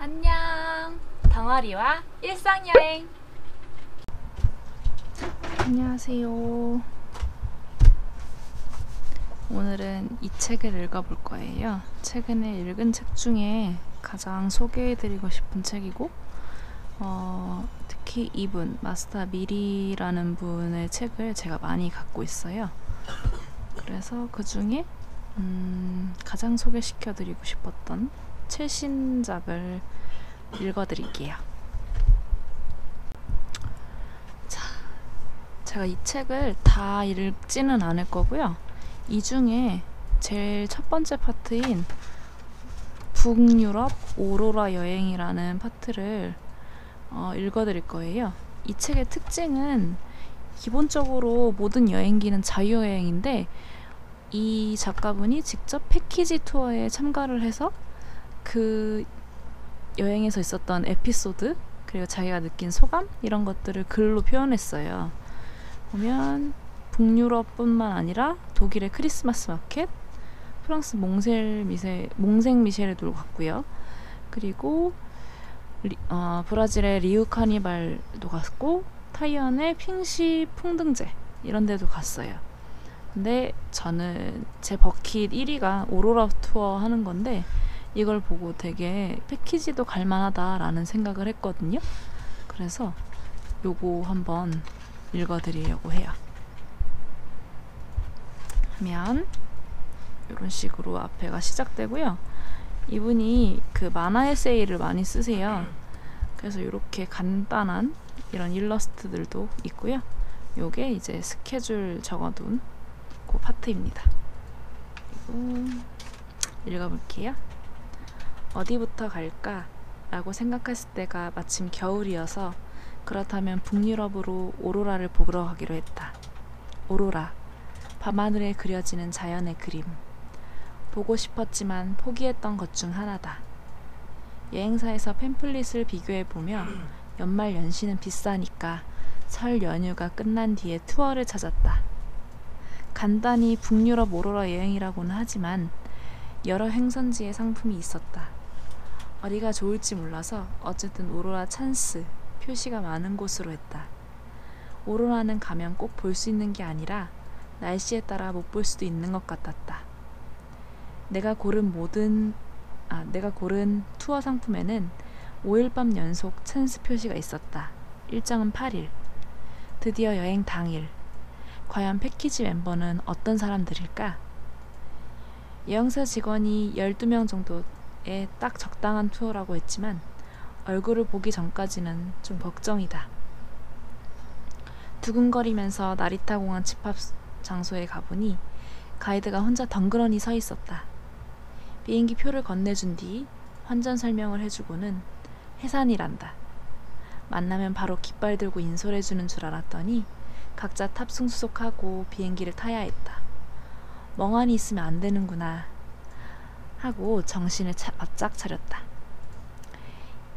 안녕. 덩어리와 일상여행. 안녕하세요. 오늘은 이 책을 읽어볼 거예요. 최근에 읽은 책 중에 가장 소개해드리고 싶은 책이고 특히 이분, 마스터 미리라는 분의 책을 제가 많이 갖고 있어요. 그래서 그 중에 가장 소개시켜드리고 싶었던 최신작을 읽어드릴게요. 제가 이 책을 다 읽지는 않을 거고요. 이 중에 제일 첫 번째 파트인 북유럽 오로라 여행이라는 파트를 읽어드릴 거예요. 이 책의 특징은 기본적으로 모든 여행기는 자유여행인데 이 작가분이 직접 패키지 투어에 참가를 해서 그 여행에서 있었던 에피소드 그리고 자기가 느낀 소감 이런 것들을 글로 표현했어요. 보면 북유럽뿐만 아니라 독일의 크리스마스 마켓, 프랑스 몽생미셸에도 갔고요. 그리고 브라질의 리우 카니발도 갔고 타이완의 핑시 풍등제 이런 데도 갔어요. 근데 저는 제 버킷 1위가 오로라 투어 하는 건데 이걸 보고 되게 패키지도 갈만하다라는 생각을 했거든요. 그래서 요거 한번 읽어드리려고 해요. 하면 이런 식으로 앞에가 시작되고요. 이분이 그 만화 에세이를 많이 쓰세요. 그래서 이렇게 간단한 이런 일러스트들도 있고요. 요게 이제 스케줄 적어둔 그 파트입니다. 그리고 읽어볼게요. 어디부터 갈까? 라고 생각했을 때가 마침 겨울이어서 그렇다면 북유럽으로 오로라를 보러 가기로 했다. 오로라, 밤하늘에 그려지는 자연의 그림. 보고 싶었지만 포기했던 것 중 하나다. 여행사에서 팸플릿을 비교해보며 연말 연시는 비싸니까 설 연휴가 끝난 뒤에 투어를 찾았다. 간단히 북유럽 오로라 여행이라고는 하지만 여러 행선지에 상품이 있었다. 어디가 좋을지 몰라서 어쨌든 오로라 찬스 표시가 많은 곳으로 했다. 오로라는 가면 꼭 볼 수 있는 게 아니라 날씨에 따라 못 볼 수도 있는 것 같았다. 내가 고른 투어 상품에는 5일 밤 연속 찬스 표시가 있었다. 일정은 8일. 드디어 여행 당일. 과연 패키지 멤버는 어떤 사람들일까? 여행사 직원이 12명 정도의 딱 적당한 투어라고 했지만 얼굴을 보기 전까지는 좀 걱정이다. 두근거리면서 나리타 공항 집합 장소에 가보니 가이드가 혼자 덩그러니 서 있었다. 비행기 표를 건네준 뒤 환전 설명을 해주고는 해산이란다. 만나면 바로 깃발 들고 인솔해주는 줄 알았더니 각자 탑승 수속하고 비행기를 타야 했다. 멍하니 있으면 안 되는구나 하고 정신을 바짝 차렸다.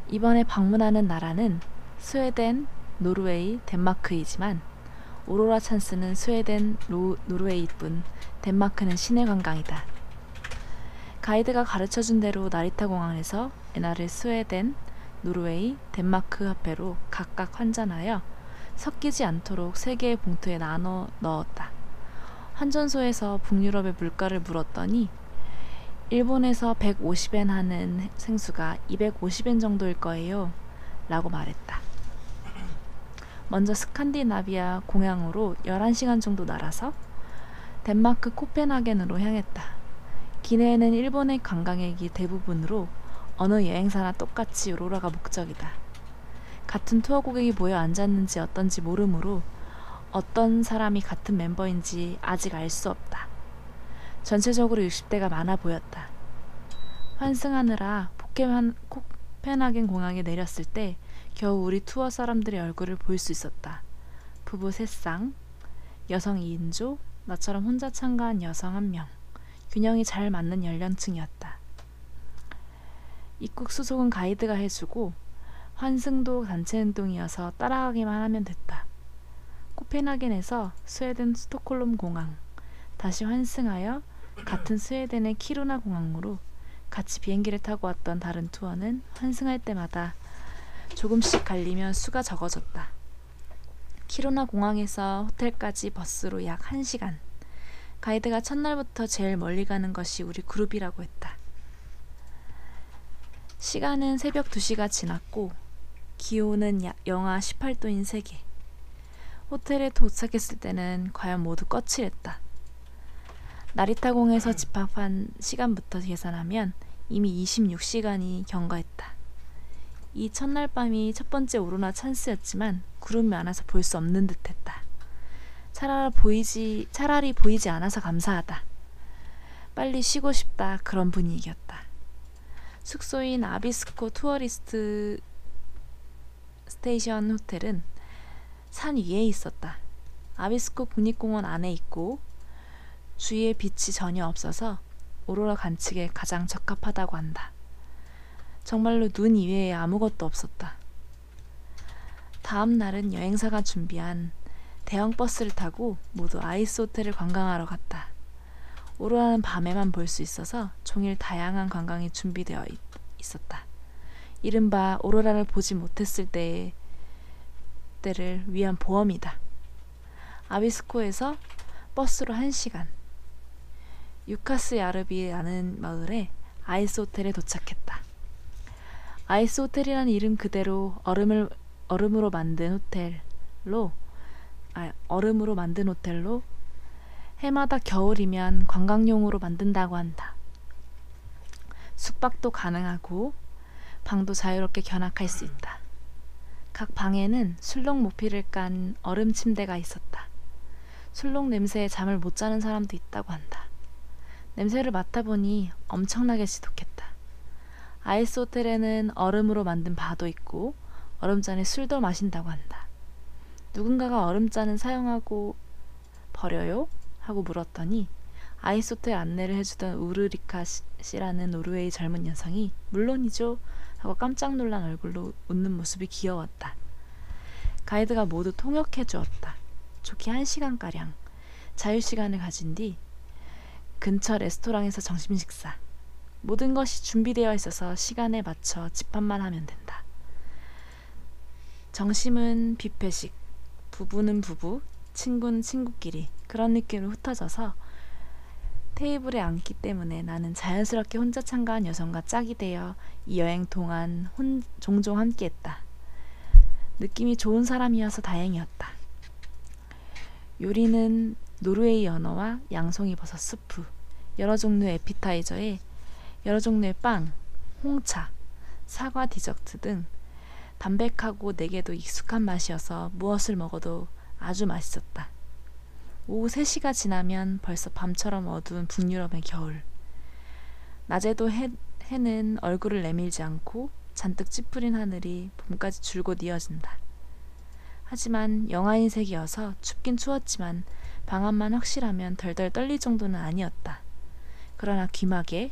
이번에 방문하는 나라는 스웨덴, 노르웨이, 덴마크이지만 오로라 찬스는 스웨덴, 노르웨이뿐 덴마크는 시내 관광이다. 가이드가 가르쳐준 대로 나리타 공항에서 엔화를 스웨덴, 노르웨이, 덴마크 화폐로 각각 환전하여 섞이지 않도록 3개의 봉투에 나눠 넣었다. 환전소에서 북유럽의 물가를 물었더니 일본에서 150엔 하는 생수가 250엔 정도일 거예요 라고 말했다. 먼저 스칸디나비아 공항으로 11시간 정도 날아서 덴마크 코펜하겐으로 향했다. 기내에는 일본의 관광객이 대부분으로 어느 여행사나 똑같이 오로라가 목적이다. 같은 투어 고객이 모여 앉았는지 어떤지 모르므로 어떤 사람이 같은 멤버인지 아직 알 수 없다. 전체적으로 60대가 많아 보였다. 환승하느라 코펜하겐 공항에 내렸을 때 겨우 우리 투어 사람들의 얼굴을 볼 수 있었다. 부부 3쌍, 여성 2인조, 나처럼 혼자 참가한 여성 1명. 균형이 잘 맞는 연령층이었다. 입국 수속은 가이드가 해주고 환승도 단체 행동이어서 따라가기만 하면 됐다. 코펜하겐에서 스웨덴 스톡홀름 공항, 다시 환승하여 같은 스웨덴의 키루나 공항으로 같이 비행기를 타고 왔던 다른 투어는 환승할 때마다 조금씩 갈리며 수가 적어졌다. 키로나 공항에서 호텔까지 버스로 약 1시간. 가이드가 첫날부터 제일 멀리 가는 것이 우리 그룹이라고 했다. 시간은 새벽 2시가 지났고 기온은 영하 18도인 세계. 호텔에 도착했을 때는 과연 모두 거칠했다. 나리타공에서 집합한 시간부터 계산하면 이미 26시간이 경과했다. 이 첫날 밤이 첫 번째 오로라 찬스였지만 구름이 많아서 볼 수 없는 듯했다. 차라리 보이지 않아서 감사하다. 빨리 쉬고 싶다. 그런 분위기였다. 숙소인 아비스코 투어리스트 스테이션 호텔은 산 위에 있었다. 아비스코 국립공원 안에 있고 주위에 빛이 전혀 없어서 오로라 관측에 가장 적합하다고 한다. 정말로 눈 이외에 아무것도 없었다. 다음 날은 여행사가 준비한 대형 버스를 타고 모두 아이스 호텔을 관광하러 갔다. 오로라는 밤에만 볼 수 있어서 종일 다양한 관광이 준비되어 있었다. 이른바 오로라를 보지 못했을 때를 위한 보험이다. 아비스코에서 버스로 1시간. 유카스 야르비라는 마을에 아이스 호텔에 도착했다. 아이스 호텔이라는 이름 그대로 얼음으로 만든 호텔로 해마다 겨울이면 관광용으로 만든다고 한다. 숙박도 가능하고 방도 자유롭게 견학할 수 있다. 각 방에는 술록 모피를 깐 얼음 침대가 있었다. 술록 냄새에 잠을 못 자는 사람도 있다고 한다. 냄새를 맡아보니 엄청나게 지독했다. 아이스 호텔에는 얼음으로 만든 바도 있고 얼음잔에 술도 마신다고 한다. 누군가가 얼음잔은 사용하고 버려요? 하고 물었더니 아이스 호텔 안내를 해주던 우르리카 씨라는 노르웨이 젊은 여성이 물론이죠 하고 깜짝 놀란 얼굴로 웃는 모습이 귀여웠다. 가이드가 모두 통역해 주었다. 좋게 1시간가량 자유시간을 가진 뒤 근처 레스토랑에서 점심 식사. 모든 것이 준비되어 있어서 시간에 맞춰 집합만 하면 된다. 정심은 뷔페식, 부부는 부부, 친구는 친구끼리 그런 느낌으로 흩어져서 테이블에 앉기 때문에 나는 자연스럽게 혼자 참가한 여성과 짝이 되어 이 여행 동안 종종 함께했다. 느낌이 좋은 사람이어서 다행이었다. 요리는 노르웨이 연어와 양송이 버섯 스프, 여러 종류의 에피타이저에 여러 종류의 빵, 홍차, 사과 디저트 등 담백하고 내게도 익숙한 맛이어서 무엇을 먹어도 아주 맛있었다. 오후 3시가 지나면 벌써 밤처럼 어두운 북유럽의 겨울. 낮에도 해는 얼굴을 내밀지 않고 잔뜩 찌푸린 하늘이 봄까지 줄곧 이어진다. 하지만 영하인 색이어서 춥긴 추웠지만 방안만 확실하면 덜덜 떨릴 정도는 아니었다. 그러나 귀마개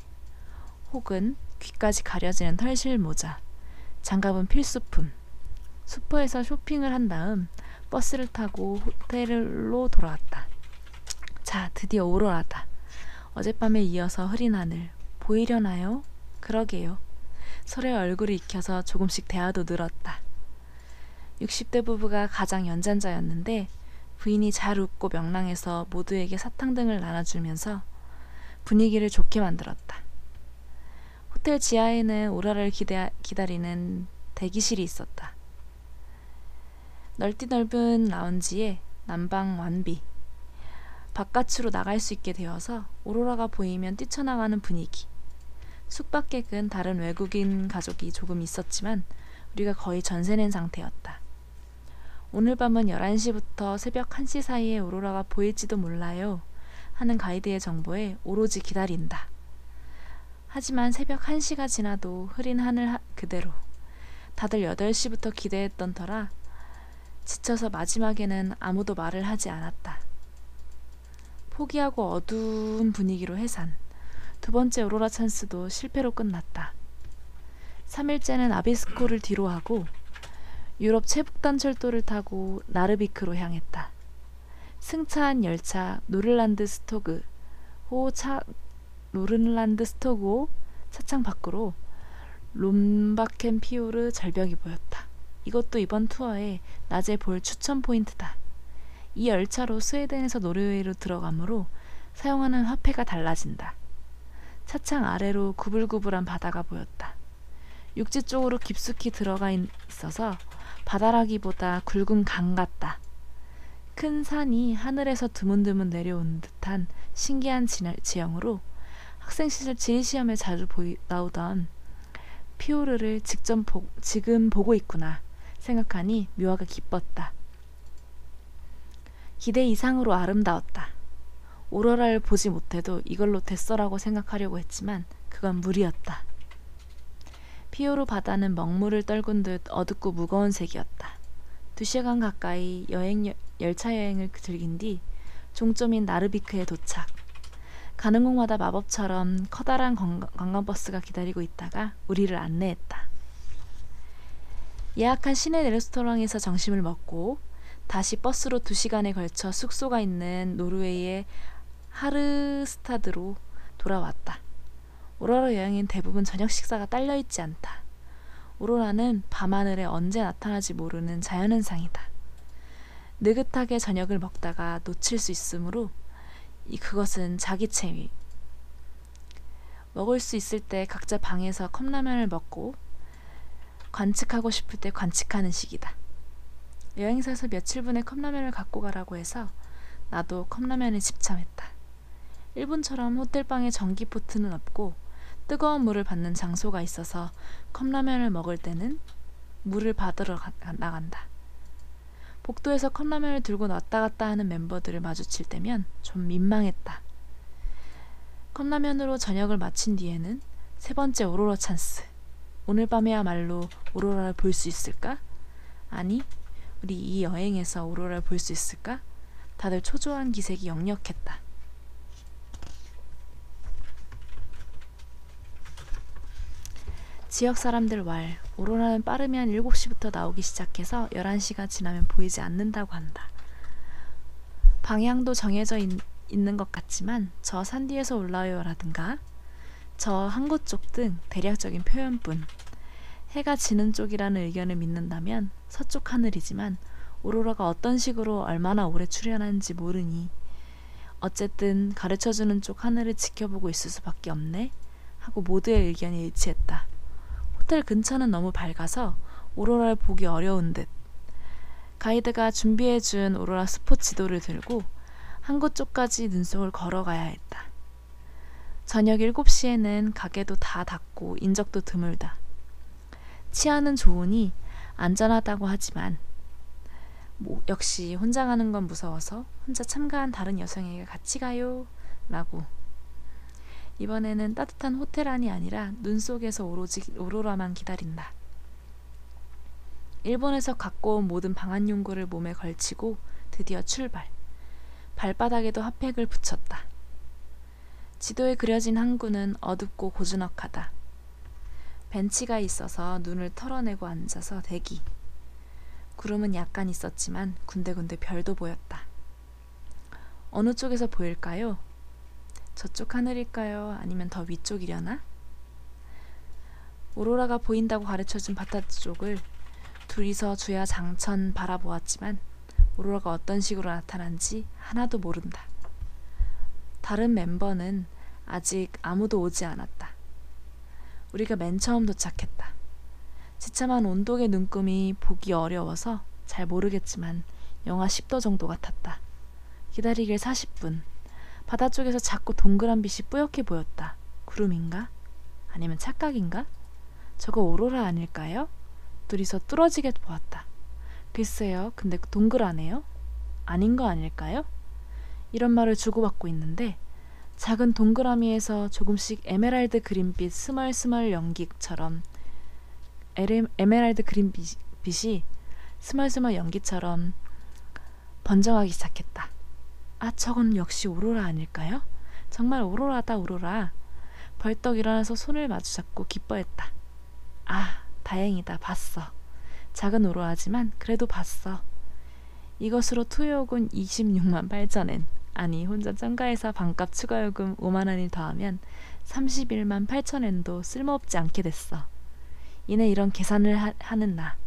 혹은 귀까지 가려지는 털실 모자, 장갑은 필수품. 슈퍼에서 쇼핑을 한 다음 버스를 타고 호텔로 돌아왔다. 자, 드디어 오로라다. 어젯밤에 이어서 흐린 하늘. 보이려나요? 그러게요. 서로의 얼굴이 익혀서 조금씩 대화도 늘었다. 60대 부부가 가장 연장자였는데 부인이 잘 웃고 명랑해서 모두에게 사탕 등을 나눠주면서 분위기를 좋게 만들었다. 호텔 지하에는 오로라를 기다리는 대기실이 있었다. 넓은 라운지에 난방 완비. 바깥으로 나갈 수 있게 되어서 오로라가 보이면 뛰쳐나가는 분위기. 숙박객은 다른 외국인 가족이 조금 있었지만 우리가 거의 전세 낸 상태였다. 오늘 밤은 11시부터 새벽 1시 사이에 오로라가 보일지도 몰라요 하는 가이드의 정보에 오로지 기다린다. 하지만 새벽 1시가 지나도 흐린 하늘 그대로. 다들 8시부터 기대했던 터라 지쳐서 마지막에는 아무도 말을 하지 않았다. 포기하고 어두운 분위기로 해산. 두 번째 오로라 찬스도 실패로 끝났다. 3일째는 아비스코를 뒤로 하고 유럽 최북단 철도를 타고 나르비크로 향했다. 승차한 열차 노른란드 스토그호 차창 밖으로 롬바켄 피오르 절벽이 보였다. 이것도 이번 투어의 낮에 볼 추천 포인트다. 이 열차로 스웨덴에서 노르웨이로 들어가므로 사용하는 화폐가 달라진다. 차창 아래로 구불구불한 바다가 보였다. 육지 쪽으로 깊숙이 들어가 있어서 바다라기보다 굵은 강 같다. 큰 산이 하늘에서 드문드문 내려오는 듯한 신기한 지형으로 학생 시절 지리시험에 자주 나오던 피오르를 지금 보고 있구나 생각하니 묘하게 기뻤다. 기대 이상으로 아름다웠다. 오로라를 보지 못해도 이걸로 됐어라고 생각하려고 했지만 그건 무리였다. 피오르 바다는 먹물을 떨군 듯 어둡고 무거운 색이었다. 2시간 가까이 열차 여행을 즐긴 뒤 종점인 나르비크에 도착. 가는 곳마다 마법처럼 커다란 관광버스가 기다리고 있다가 우리를 안내했다. 예약한 시내 레스토랑에서 점심을 먹고 다시 버스로 2시간에 걸쳐 숙소가 있는 노르웨이의 하르스타드로 돌아왔다. 오로라 여행엔 대부분 저녁 식사가 딸려있지 않다. 오로라는 밤하늘에 언제 나타날지 모르는 자연현상이다. 느긋하게 저녁을 먹다가 놓칠 수 있으므로 그것은 자기 체위. 먹을 수 있을 때 각자 방에서 컵라면을 먹고 관측하고 싶을 때 관측하는 시기다. 여행사에서 며칠분에 컵라면을 갖고 가라고 해서 나도 컵라면에 집참했다. 일본처럼 호텔방에 전기포트는 없고 뜨거운 물을 받는 장소가 있어서 컵라면을 먹을 때는 물을 받으러 나간다. 복도에서 컵라면을 들고 왔다 갔다 하는 멤버들을 마주칠 때면 좀 민망했다. 컵라면으로 저녁을 마친 뒤에는 세 번째 오로라 찬스. 오늘 밤에야말로 오로라를 볼 수 있을까? 아니, 우리 이 여행에서 오로라를 볼 수 있을까? 다들 초조한 기색이 역력했다. 지역 사람들 말, 오로라는 빠르면 7시부터 나오기 시작해서 11시가 지나면 보이지 않는다고 한다. 방향도 정해져 있는 것 같지만 저 산 뒤에서 올라요라든가 저 항구 쪽 등 대략적인 표현뿐. 해가 지는 쪽이라는 의견을 믿는다면 서쪽 하늘이지만 오로라가 어떤 식으로 얼마나 오래 출현하는지 모르니 어쨌든 가르쳐주는 쪽 하늘을 지켜보고 있을 수밖에 없네 하고 모두의 의견이 일치했다. 호텔 근처는 너무 밝아서 오로라를 보기 어려운 듯. 가이드가 준비해준 오로라 스포 지도를 들고 항구 쪽까지 눈속을 걸어가야 했다. 저녁 7시에는 가게도 다 닫고 인적도 드물다. 치안은 좋으니 안전하다고 하지만 역시 혼자 가는 건 무서워서 혼자 참가한 다른 여성에게 같이 가요 라고. 이번에는 따뜻한 호텔 안이 아니라 눈 속에서 오로지 오로라만 기다린다. 일본에서 갖고 온 모든 방한용구를 몸에 걸치고 드디어 출발. 발바닥에도 핫팩을 붙였다. 지도에 그려진 항구는 어둡고 고즈넉하다. 벤치가 있어서 눈을 털어내고 앉아서 대기. 구름은 약간 있었지만 군데군데 별도 보였다. 어느 쪽에서 보일까요? 저쪽 하늘일까요? 아니면 더 위쪽이려나? 오로라가 보인다고 가르쳐준 바다 쪽을 둘이서 주야장천 바라보았지만 오로라가 어떤 식으로 나타난지 하나도 모른다. 다른 멤버는 아직 아무도 오지 않았다. 우리가 맨 처음 도착했다. 지참한 온도계 눈금이 보기 어려워서 잘 모르겠지만 영하 10도 정도 같았다. 기다리길 40분. 바다 쪽에서 자꾸 동그란 빛이 뿌옇게 보였다. 구름인가? 아니면 착각인가? 저거 오로라 아닐까요? 둘이서 뚫어지게 보았다. 글쎄요, 근데 동그라네요? 아닌 거 아닐까요? 이런 말을 주고받고 있는데 작은 동그라미에서 조금씩 에메랄드 그린빛 스멀스멀 연기처럼 에메랄드 그린빛이 스멀스멀 연기처럼 번져가기 시작했다. 아, 저건 역시 오로라 아닐까요? 정말 오로라다, 오로라. 벌떡 일어나서 손을 마주잡고 기뻐했다. 아, 다행이다. 봤어. 작은 오로라지만 그래도 봤어. 이것으로 투여군 26만 발전엔 아니 혼자 짱가에서 반값 추가요금 5만 원을 더하면 31만 8천 엔도 쓸모없지 않게 됐어. 이내 이런 계산을 하는 나.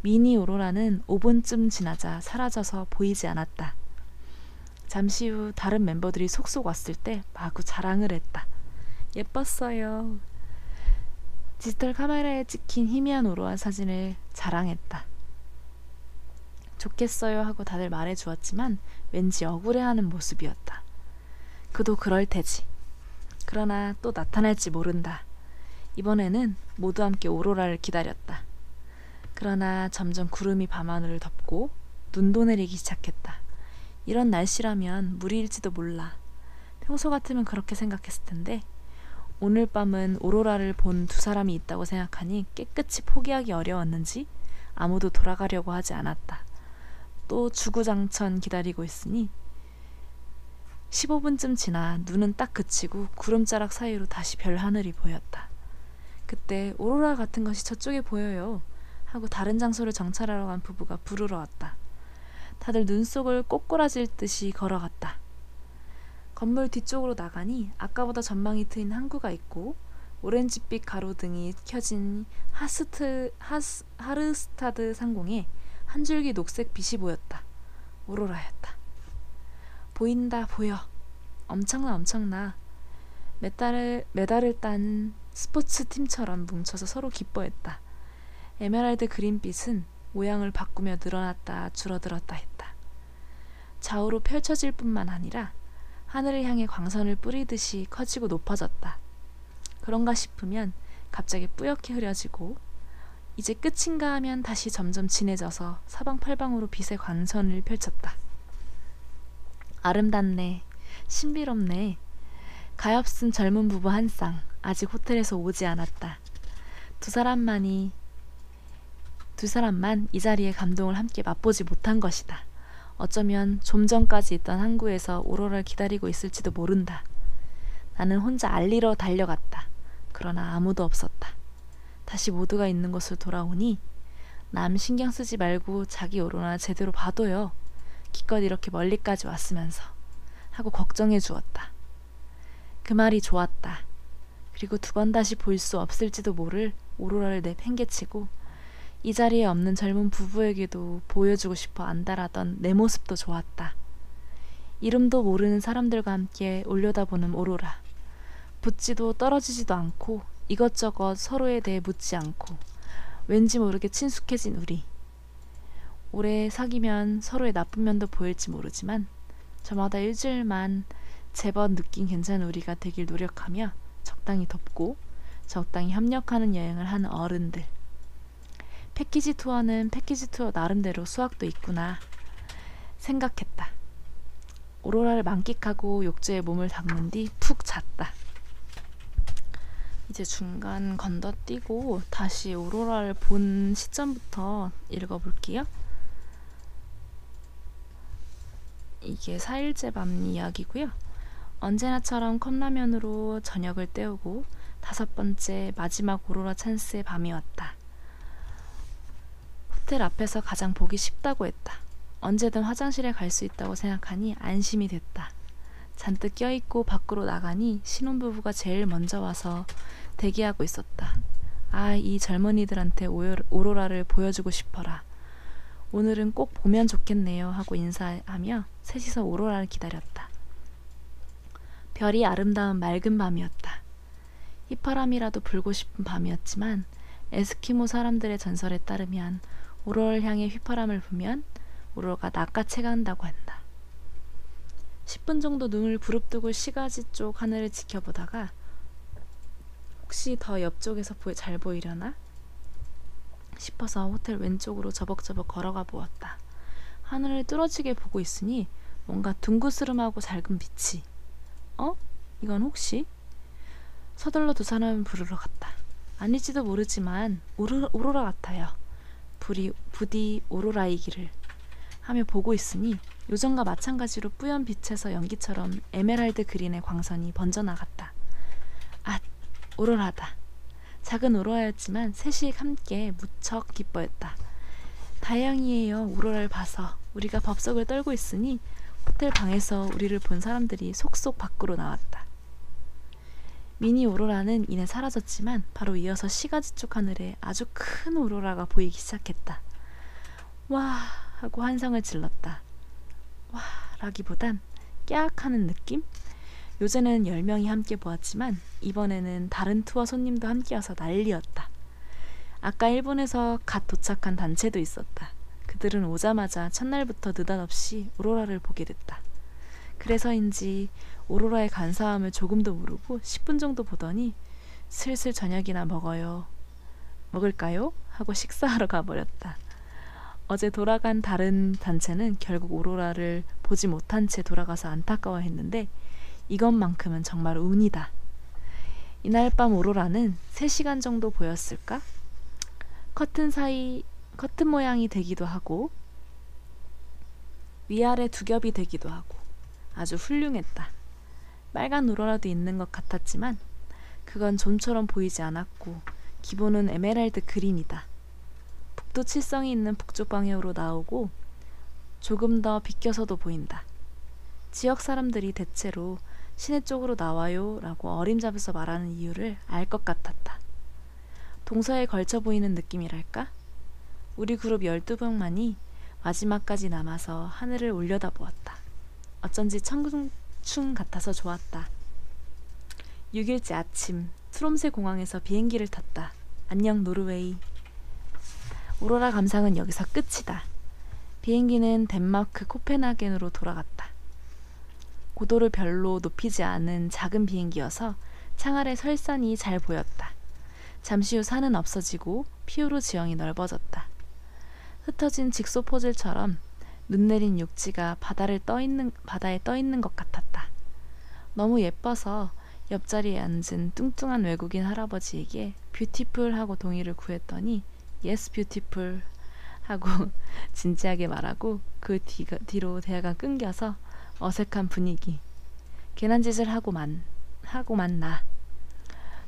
미니 오로라는 5분쯤 지나자 사라져서 보이지 않았다. 잠시 후 다른 멤버들이 속속 왔을 때 마구 자랑을 했다. 예뻤어요. 디지털 카메라에 찍힌 희미한 오로라 사진을 자랑했다. 좋겠어요 하고 다들 말해주었지만 왠지 억울해하는 모습이었다. 그도 그럴 테지. 그러나 또 나타날지 모른다. 이번에는 모두 함께 오로라를 기다렸다. 그러나 점점 구름이 밤하늘을 덮고 눈도 내리기 시작했다. 이런 날씨라면 무리일지도 몰라. 평소 같으면 그렇게 생각했을 텐데 오늘 밤은 오로라를 본 두 사람이 있다고 생각하니 깨끗이 포기하기 어려웠는지 아무도 돌아가려고 하지 않았다. 또 주구장천 기다리고 있으니 15분쯤 지나 눈은 딱 그치고 구름자락 사이로 다시 별 하늘이 보였다. 그때 오로라 같은 것이 저쪽에 보여요 하고 다른 장소를 정찰하러 간 부부가 부르러 왔다. 다들 눈속을 꼬꾸라질 듯이 걸어갔다. 건물 뒤쪽으로 나가니 아까보다 전망이 트인 항구가 있고 오렌지빛 가로등이 켜진 하르스타드 상공에 한 줄기 녹색 빛이 보였다. 오로라였다. 보인다 보여. 엄청나. 메달을 딴 스포츠팀처럼 뭉쳐서 서로 기뻐했다. 에메랄드 그린빛은 모양을 바꾸며 늘어났다 줄어들었다 했다. 좌우로 펼쳐질 뿐만 아니라 하늘을 향해 광선을 뿌리듯이 커지고 높아졌다. 그런가 싶으면 갑자기 뿌옇게 흐려지고 이제 끝인가 하면 다시 점점 진해져서 사방팔방으로 빛의 광선을 펼쳤다. 아름답네. 신비롭네. 가엾은 젊은 부부 한 쌍. 아직 호텔에서 오지 않았다. 두 사람만 이 자리의 감동을 함께 맛보지 못한 것이다. 어쩌면 좀 전까지 있던 항구에서 오로라를 기다리고 있을지도 모른다. 나는 혼자 알리러 달려갔다. 그러나 아무도 없었다. 다시 모두가 있는 곳으로 돌아오니 남 신경 쓰지 말고 자기 오로라 제대로 봐둬요. 기껏 이렇게 멀리까지 왔으면서 하고 걱정해 주었다. 그 말이 좋았다. 그리고 두 번 다시 볼 수 없을지도 모를 오로라를 내팽개치고 이 자리에 없는 젊은 부부에게도 보여주고 싶어 안달하던 내 모습도 좋았다. 이름도 모르는 사람들과 함께 올려다보는 오로라. 붙지도 떨어지지도 않고 이것저것 서로에 대해 묻지 않고 왠지 모르게 친숙해진 우리. 오래 사귀면 서로의 나쁜 면도 보일지 모르지만 저마다 일주일만 제법 느낀 괜찮은 우리가 되길 노력하며 적당히 덥고 적당히 협력하는 여행을 하는 어른들. 패키지 투어는 패키지 투어 나름대로 수학도 있구나 생각했다. 오로라를 만끽하고 욕조에 몸을 닦는 뒤 푹 잤다. 이제 중간 건너뛰고 다시 오로라를 본 시점부터 읽어볼게요. 이게 4일째 밤 이야기고요. 언제나처럼 컵라면으로 저녁을 때우고 5번째 마지막 오로라 찬스의 밤이 왔다. 호텔 앞에서 가장 보기 쉽다고 했다. 언제든 화장실에 갈 수 있다고 생각하니 안심이 됐다. 잔뜩 껴입고 밖으로 나가니 신혼부부가 제일 먼저 와서 대기하고 있었다. 아, 이 젊은이들한테 오로라를 보여주고 싶어라. 오늘은 꼭 보면 좋겠네요 하고 인사하며 셋이서 오로라를 기다렸다. 별이 아름다운 맑은 밤이었다. 휘파람이라도 불고 싶은 밤이었지만 에스키모 사람들의 전설에 따르면 오로라를 향해 휘파람을 불면 오로라가 낚아채 간다고 한다. 10분 정도 눈을 부릅뜨고 시가지 쪽 하늘을 지켜보다가 혹시 더 옆쪽에서 잘 보이려나 싶어서 호텔 왼쪽으로 저벅저벅 걸어가 보았다. 하늘을 뚫어지게 보고 있으니 뭔가 둥그스름하고 작은 빛이. 이건 혹시? 서둘러 두 사람을 부르러 갔다. 아닐지도 모르지만 오로라 같아요. 부디 오로라이기를 하며 보고 있으니 요전과 마찬가지로 뿌연 빛에서 연기처럼 에메랄드 그린의 광선이 번져나갔다. 아, 오로라다. 작은 오로라였지만 셋이 함께 무척 기뻐했다. 다행이에요. 오로라를 봐서 우리가 법석을 떨고 있으니 호텔 방에서 우리를 본 사람들이 속속 밖으로 나왔다. 미니 오로라는 이내 사라졌지만 바로 이어서 시가지 쪽 하늘에 아주 큰 오로라가 보이기 시작했다. 와 하고 환성을 질렀다. 와 라기보단 깨악 하는 느낌? 요새는 10명이 함께 보았지만 이번에는 다른 투어 손님도 함께여서 난리였다. 아까 일본에서 갓 도착한 단체도 있었다. 그들은 오자마자 첫날부터 느닷없이 오로라를 보게 됐다. 그래서인지 오로라의 간사함을 조금도 모르고 10분 정도 보더니 슬슬 저녁이나 먹을까요? 하고 식사하러 가버렸다. 어제 돌아간 다른 단체는 결국 오로라를 보지 못한 채 돌아가서 안타까워했는데 이것만큼은 정말 운이다. 이날 밤 오로라는 3시간 정도 보였을까? 커튼 모양이 되기도 하고 위아래 두 겹이 되기도 하고 아주 훌륭했다. 빨간 오로라도 있는 것 같았지만 그건 좀처럼 보이지 않았고 기본은 에메랄드 그린이다. 북두 칠성이 있는 북쪽 방향으로 나오고 조금 더 비껴서도 보인다. 지역 사람들이 대체로 시내 쪽으로 나와요 라고 어림잡아서 말하는 이유를 알 것 같았다. 동서에 걸쳐 보이는 느낌이랄까? 우리 그룹 12명만이 마지막까지 남아서 하늘을 올려다보았다. 어쩐지 청춘 같아서 좋았다. 6일째 아침 트롬세 공항에서 비행기를 탔다. 안녕 노르웨이. 오로라 감상은 여기서 끝이다. 비행기는 덴마크 코펜하겐으로 돌아갔다. 고도를 별로 높이지 않은 작은 비행기여서 창 아래 설산이 잘 보였다. 잠시 후 산은 없어지고 피우로 지형이 넓어졌다. 흩어진 직소포질처럼 눈 내린 육지가 바다에 떠 있는 것 같았다. 너무 예뻐서 옆자리에 앉은 뚱뚱한 외국인 할아버지에게 뷰티풀 하고 동의를 구했더니 yes 뷰티풀 하고 진지하게 말하고 그 뒤로 대화가 끊겨서 어색한 분위기. 괜한 짓을 하고 만나.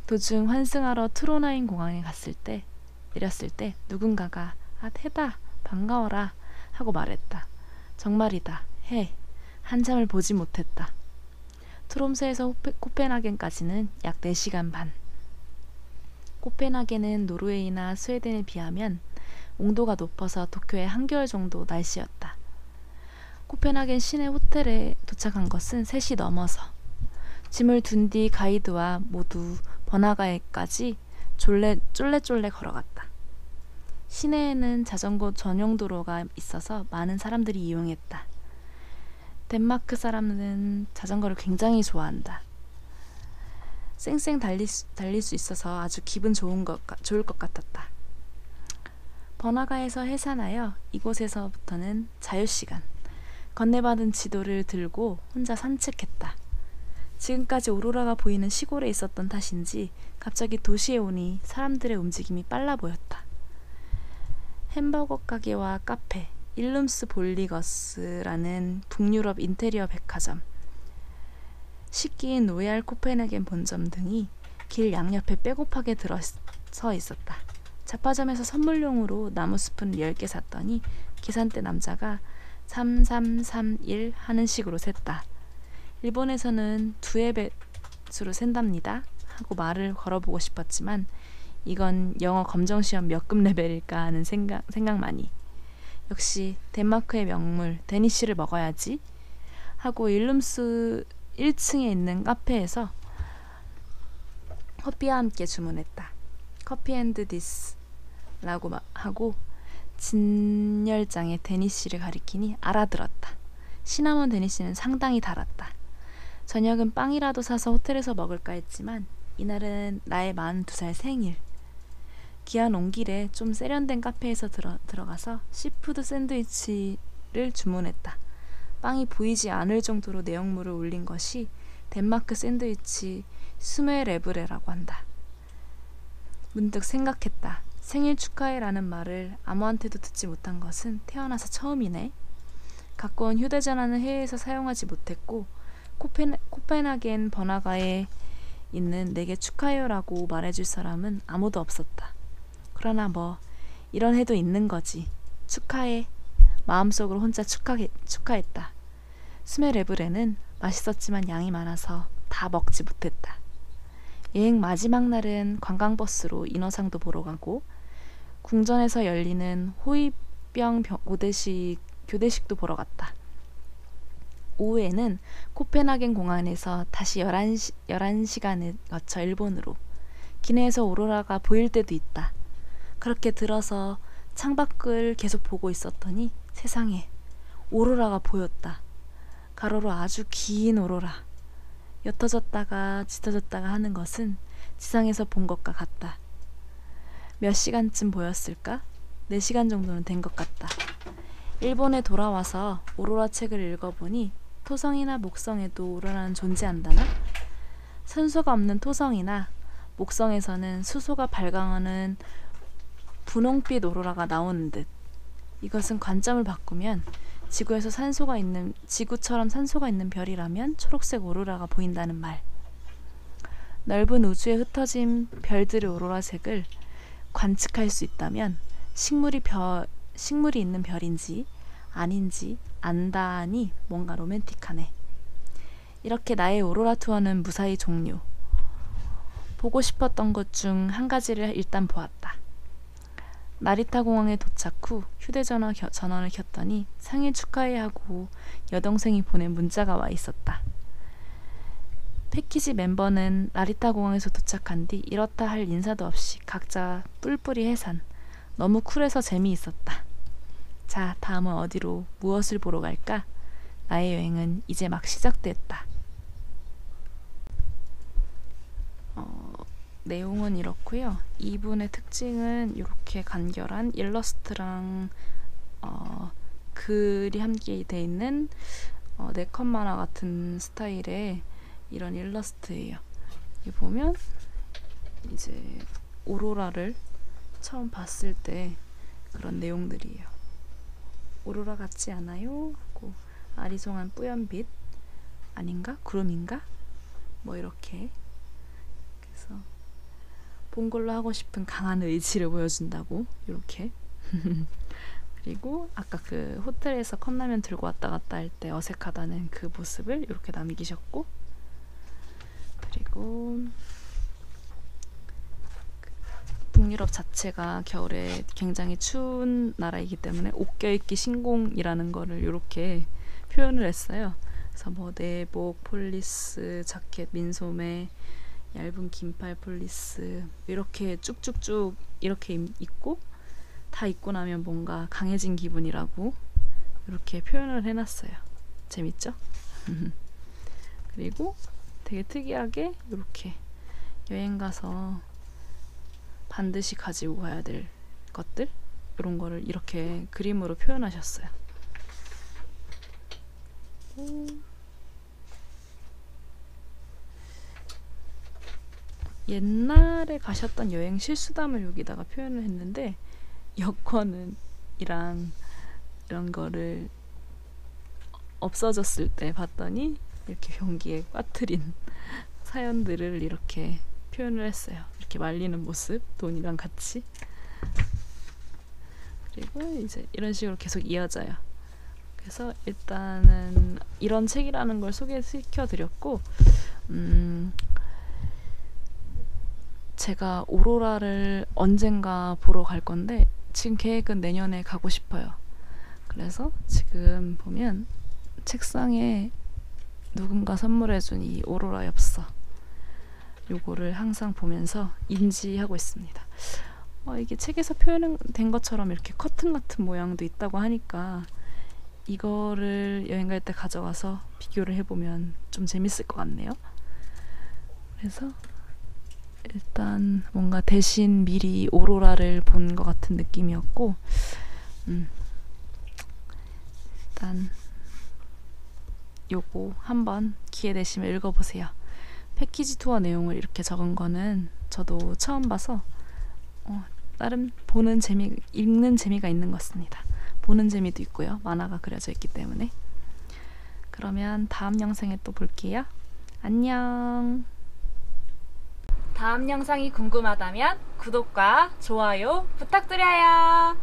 도중 환승하러 트로나임 공항에 내렸을 때 누군가가 아 태다 반가워라 하고 말했다. 정말이다. 해. 한참을 보지 못했다. 트롬스에서 코펜하겐까지는 약 4시간 반. 코펜하겐은 노르웨이나 스웨덴에 비하면 온도가 높아서 도쿄의 한겨울 정도 날씨였다. 코펜하겐 시내 호텔에 도착한 것은 3시 넘어서 짐을 둔 뒤 가이드와 모두 번화가에까지 쫄래쫄래 걸어갔다. 시내에는 자전거 전용 도로가 있어서 많은 사람들이 이용했다. 덴마크 사람은 자전거를 굉장히 좋아한다. 쌩쌩 달릴 수 있어서 아주 기분 좋을 것 같았다. 번화가에서 해산하여 이곳에서부터는 자유시간. 건네받은 지도를 들고 혼자 산책했다. 지금까지 오로라가 보이는 시골에 있었던 탓인지 갑자기 도시에 오니 사람들의 움직임이 빨라 보였다. 햄버거 가게와 카페, 일룸스 볼리거스라는 북유럽 인테리어 백화점, 식기인 로얄 코펜하겐 본점 등이 길 양옆에 빼곡하게 들어서 있었다. 잡화점에서 선물용으로 나무 스푼 10개 샀더니 계산대 남자가 3331 하는 식으로 셌다. 일본에서는 2의 배수로 센답니다 하고 말을 걸어보고 싶었지만 이건 영어 검정시험 몇 급 레벨일까 하는 생각만이 역시 덴마크의 명물 데니쉬를 먹어야지 하고 일룸스 1층에 있는 카페에서 커피와 함께 주문했다. 커피 앤드 디스 라고 하고 진열장의 데니쉬를 가리키니 알아들었다. 시나몬 데니쉬는 상당히 달았다. 저녁은 빵이라도 사서 호텔에서 먹을까 했지만 이날은 나의 42살 생일. 귀한 온 길에 좀 세련된 카페에서 들어가서 시푸드 샌드위치를 주문했다. 빵이 보이지 않을 정도로 내용물을 올린 것이 덴마크 샌드위치 스메레브레라고 한다. 문득 생각했다. 생일 축하해라는 말을 아무한테도 듣지 못한 것은 태어나서 처음이네. 갖고 온 휴대전화는 해외에서 사용하지 못했고 코펜하겐 번화가에 있는 내게 축하해요라고 말해줄 사람은 아무도 없었다. 그러나 뭐 이런 해도 있는 거지. 축하해. 마음속으로 혼자 축하했다. 스메레브레는 맛있었지만 양이 많아서 다 먹지 못했다. 여행 마지막 날은 관광버스로 인어상도 보러 가고 궁전에서 열리는 호위병 교대식도 보러 갔다. 오후에는 코펜하겐 공항에서 다시 11시간을 거쳐 일본으로. 기내에서 오로라가 보일 때도 있다. 그렇게 들어서 창밖을 계속 보고 있었더니 세상에 오로라가 보였다. 가로로 아주 긴 오로라. 옅어졌다가 짙어졌다가 하는 것은 지상에서 본 것과 같다. 몇 시간쯤 보였을까? 4시간 정도는 된 것 같다. 일본에 돌아와서 오로라 책을 읽어보니 토성이나 목성에도 오로라는 존재한다나? 산소가 없는 토성이나 목성에서는 수소가 발광하는 분홍빛 오로라가 나오는 듯. 이것은 관점을 바꾸면 지구처럼 산소가 있는 별이라면 초록색 오로라가 보인다는 말. 넓은 우주에 흩어진 별들의 오로라색을 관측할 수 있다면 식물이 있는 별인지 아닌지 안다니 뭔가 로맨틱하네. 이렇게 나의 오로라 투어는 무사히 종료. 보고 싶었던 것 중 한 가지를 일단 보았다. 나리타 공항에 도착 후 휴대전화 전원을 켰더니 생일 축하해 하고 여동생이 보낸 문자가 와 있었다. 패키지 멤버는 나리타 공항에서 도착한 뒤 이렇다 할 인사도 없이 각자 뿔뿔이 해산. 너무 쿨해서 재미있었다. 자, 다음은 어디로 무엇을 보러 갈까? 나의 여행은 이제 막 시작됐다. 내용은 이렇고요. 이분의 특징은 이렇게 간결한 일러스트랑 글이 함께 돼 있는 네컷 만화 같은 스타일의 이런 일러스트예요. 여기 보면 이제 오로라를 처음 봤을 때 그런 내용들이에요. 오로라 같지 않아요? 하고 아리송한 뿌연빛 아닌가? 구름인가? 뭐 이렇게. 그래서 본 걸로 하고 싶은 강한 의지를 보여준다고 이렇게. 그리고 아까 그 호텔에서 컵라면 들고 왔다 갔다 할 때 어색하다는 그 모습을 이렇게 남기셨고, 그리고 북유럽 자체가 겨울에 굉장히 추운 나라이기 때문에 옷 껴입기 신공이라는 거를 이렇게 표현을 했어요. 그래서 뭐 내복, 폴리스, 자켓, 민소매, 얇은 긴팔 폴리스 이렇게 쭉쭉쭉 이렇게 입고 다 입고 나면 뭔가 강해진 기분이라고 이렇게 표현을 해놨어요. 재밌죠? 그리고 되게 특이하게 이렇게 여행 가서 반드시 가지고 가야 될 것들 이런 거를 이렇게 그림으로 표현하셨어요. 옛날에 가셨던 여행 실수담을 여기다가 표현을 했는데 여권이랑 이런 거를 없어졌을 때 봤더니 이렇게 변기에 빠뜨린 사연들을 이렇게 표현을 했어요. 이렇게 말리는 모습, 돈이랑 같이. 그리고 이제 이런 식으로 계속 이어져요. 그래서 일단은 이런 책이라는 걸 소개시켜 드렸고, 제가 오로라를 언젠가 보러 갈 건데 지금 계획은 내년에 가고 싶어요. 그래서 지금 보면 책상에 누군가 선물해준 이 오로라 엽서, 요거를 항상 보면서 인지하고 있습니다. 이게 책에서 표현된 것처럼 이렇게 커튼 같은 모양도 있다고 하니까 이거를 여행 갈 때 가져가서 비교를 해보면 좀 재밌을 것 같네요. 그래서 일단 뭔가 대신 미리 오로라를 본 것 같은 느낌이었고, 일단 요거 한번 기회 되시면 읽어보세요. 패키지 투어 내용을 이렇게 적은 거는 저도 처음 봐서 나름 읽는 재미가 있는 것 같습니다. 보는 재미도 있고요. 만화가 그려져 있기 때문에. 그러면 다음 영상에 또 볼게요. 안녕. 다음 영상이 궁금하다면 구독과 좋아요 부탁드려요.